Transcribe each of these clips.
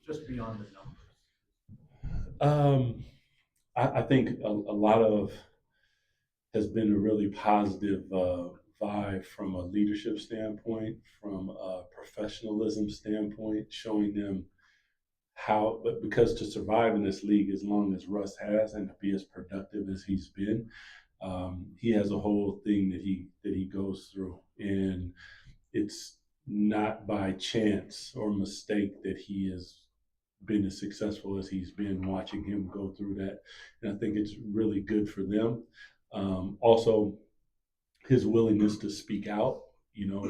just beyond the numbers? I think a lot of has been a really positive vibe from a leadership standpoint, from a professionalism standpoint, showing them how, but because to survive in this league as long as Russ has and to be as productive as he's been, he has a whole thing that he goes through, and it's not by chance or mistake that he has been as successful as he's been. Watching him go through that, and I think it's really good for them. Also, his willingness to speak out,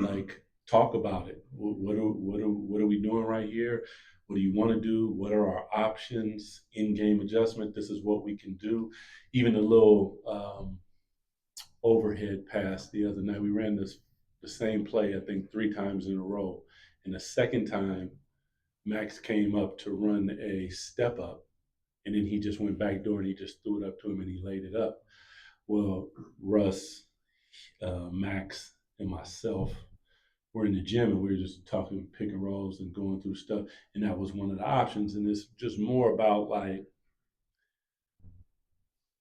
like talk about it. What are we doing right here? What do you want to do? What are our options? In-game adjustment. This is what we can do. Even a little overhead pass the other night. We ran the same play I think 3 times in a row, and the second time Max came up to run a step up, and then he just went back door and he just threw it up to him and he laid it up. Well, Russ, Max, and myself were in the gym and we were just talking pick and rolls and going through stuff, and that was one of the options. And it's just more about like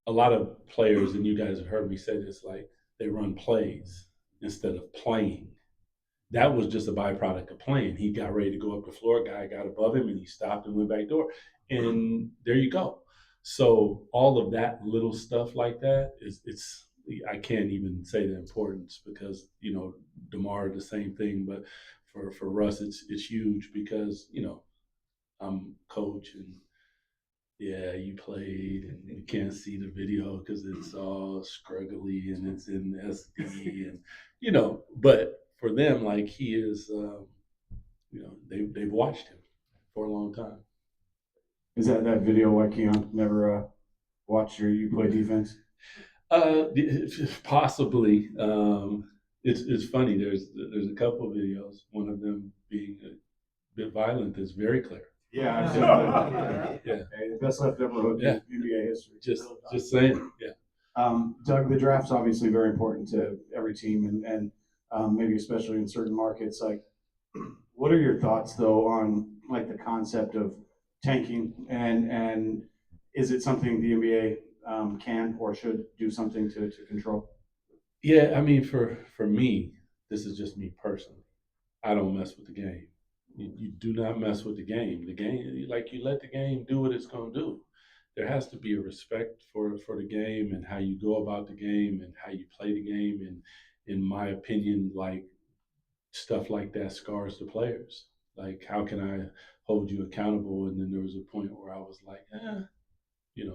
a lot of players, and you guys have heard me say this, like they run plays instead of playing. That was just a byproduct of playing. He got ready to go up the floor, guy got above him, and he stopped and went back door. And there you go. So all of that little stuff like that is it's I can't even say the importance because DeMar the same thing, but for Russ it's huge because I'm coach and yeah, you played and you can't see the video because it's all scruggly and it's in SD and but for them, like he is, they've watched him for a long time. Is that video why Keon never watched you play defense? Possibly. It's funny. There's a couple of videos. One of them being a bit violent is very clear. Yeah, I've seen that. Yeah. Hey, the best left ever hooked in NBA history. Just saying. Yeah. Doug, the draft's obviously very important to every team, and maybe especially in certain markets. Like, what are your thoughts though on like the concept of tanking, and is it something the NBA can or should do something to control? Yeah, I mean, for me, this is just me personally. I don't mess with the game. You do not mess with the game. The game, like you let the game do what it's gonna do. There has to be a respect for the game and how you go about the game and how you play the game. And in my opinion, like stuff like that scars the players. Like, how can I hold you accountable? And then there was a point where I was like,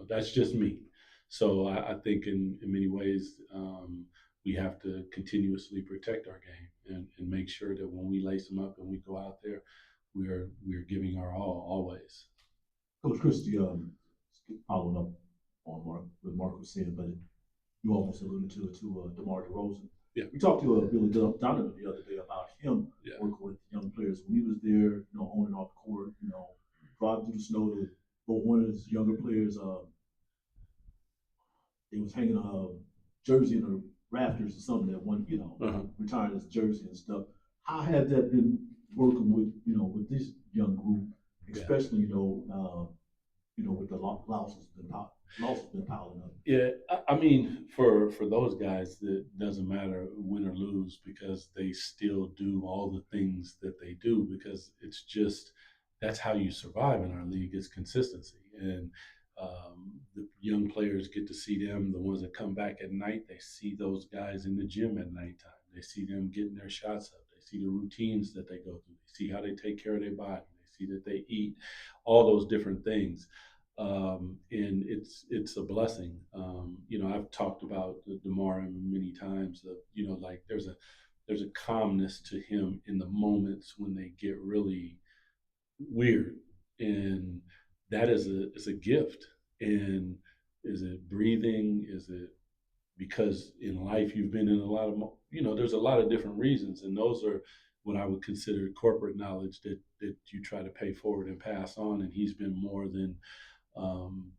that's just me. So I think in many ways, we have to continuously protect our game and make sure that when we lace them up and we go out there, we're giving our all always. Coach Christie, following up on what Mark was saying, but you almost alluded to it too, DeMar DeRozan. Yeah. We talked to Billy Donovan the other day about him Yeah. working with young players when he was there, on and off the court, driving through the snow to go one of his younger players, they was hanging a jersey in the rafters or something that one, retired his jersey and stuff. How had that been working with this young group, especially, with the losses been piling up? Yeah, I mean, for those guys, it doesn't matter win or lose because they still do all the things that they do because it's just that's how you survive in our league is consistency. And the young players get to see them. The ones that come back at night, they see those guys in the gym at nighttime. They see them getting their shots up. They see the routines that they go through. They see how they take care of their body. They see that they eat, all those different things. And it's a blessing. I've talked about DeMar many times. Like there's a calmness to him in the moments when they get really weird, and that is a gift. And is it breathing? Is it because in life you've been in a lot of there's a lot of different reasons, and those are what I would consider corporate knowledge that you try to pay forward and pass on. And he's been more than um,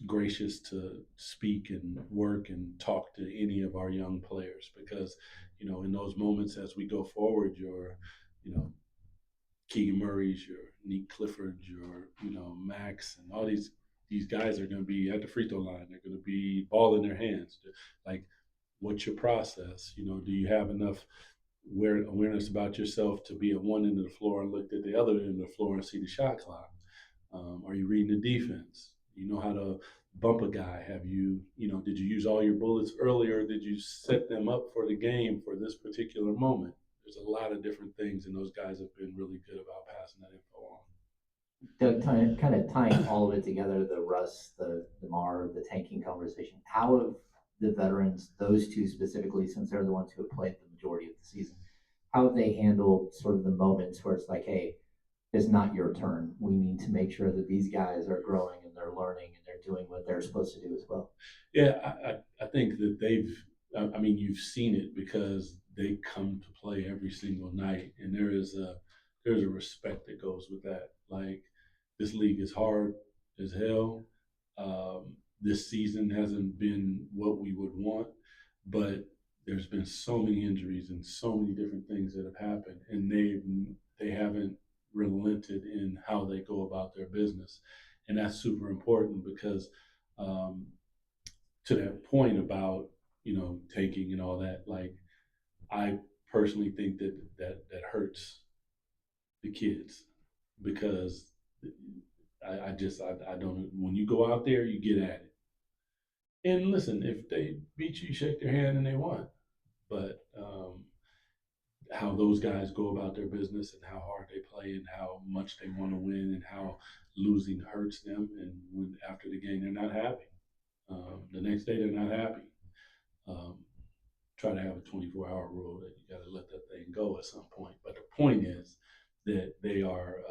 gracious to speak and work and talk to any of our young players because in those moments as we go forward, you know Keegan Murray's, your Nick Clifford's, your Max, and all these guys are going to be at the free throw line. They're going to be ball in their hands. Like, what's your process? Do you have enough awareness about yourself to be at one end of the floor and look at the other end of the floor and see the shot clock? Are you reading the defense? You know how to bump a guy? Did you use all your bullets earlier? Did you set them up for the game for this particular moment? There's a lot of different things, and those guys have been really good about passing that info on. Doug, kind of tying all of it together, the Russ, the DeMar, the tanking conversation, how have the veterans, those two specifically, since they're the ones who have played the majority of the season, how have they handled sort of the moments where it's like, hey, it's not your turn. We need to make sure that these guys are growing and they're learning and they're doing what they're supposed to do as well. Yeah, I think that you've seen it because they come to play every single night, and there's a respect that goes with that. Like, this league is hard as hell. This season hasn't been what we would want, but there's been so many injuries and so many different things that have happened, and they haven't relented in how they go about their business, and that's super important because to that point about tanking and all that, like, I personally think that hurts the kids because I don't. When you go out there, you get at it. And listen, if they beat you, shake their hand and they won. But how those guys go about their business and how hard they play and how much they want to win and how losing hurts them, and when after the game they're not happy. The next day they're not happy. Try to have a 24-hour rule that you got to let that thing go at some point. But the point is that they are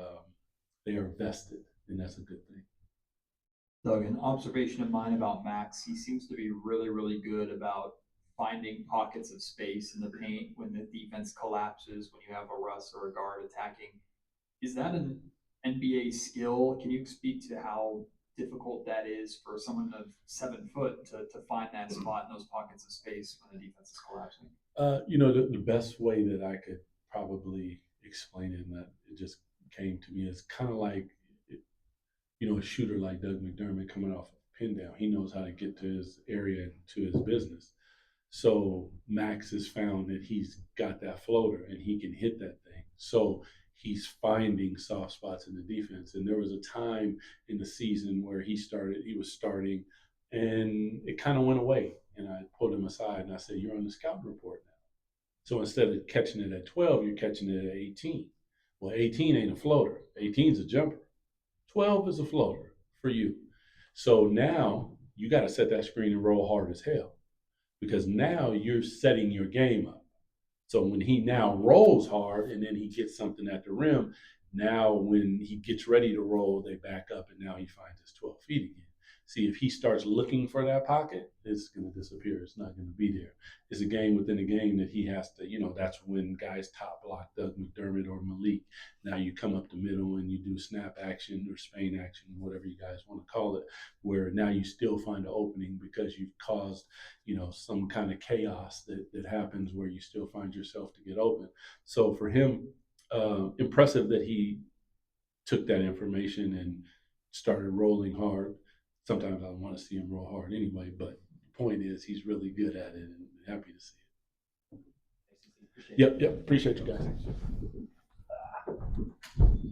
vested, and that's a good thing. Doug, an observation of mine about Max, he seems to be really, really good about finding pockets of space in the paint when the defense collapses, when you have a Russ or a guard attacking. Is that an NBA skill? Can you speak to how difficult that is for someone of 7 foot to find that spot in those pockets of space when the defense is collapsing? The best way that I could probably explain it, and that it just came to me, is kind of like, a shooter like Doug McDermott coming off a pin down. He knows how to get to his area and to his business. So Max has found that he's got that floater and he can hit that thing. So he's finding soft spots in the defense. And there was a time in the season where he was starting, and it kind of went away. And I pulled him aside and I said, "You're on the scouting report now. So instead of catching it at 12, you're catching it at 18. Well, 18 ain't a floater. 18 is a jumper. 12 is a floater for you. So now you got to set that screen and roll hard as hell, because now you're setting your game up. So when he now rolls hard and then he gets something at the rim, now when he gets ready to roll, they back up and now he finds his 12 feet again. See, if he starts looking for that pocket, it's going to disappear. It's not going to be there. It's a game within a game that he has to, that's when guys top block Doug McDermott or Malik. Now you come up the middle and you do snap action or Spain action, whatever you guys want to call it, where now you still find an opening because you've caused, some kind of chaos that happens where you still find yourself to get open. So for him, impressive that he took that information and started rolling hard. Sometimes I want to see him roll hard anyway, but the point is he's really good at it, and happy to see it. Yep. Appreciate you guys.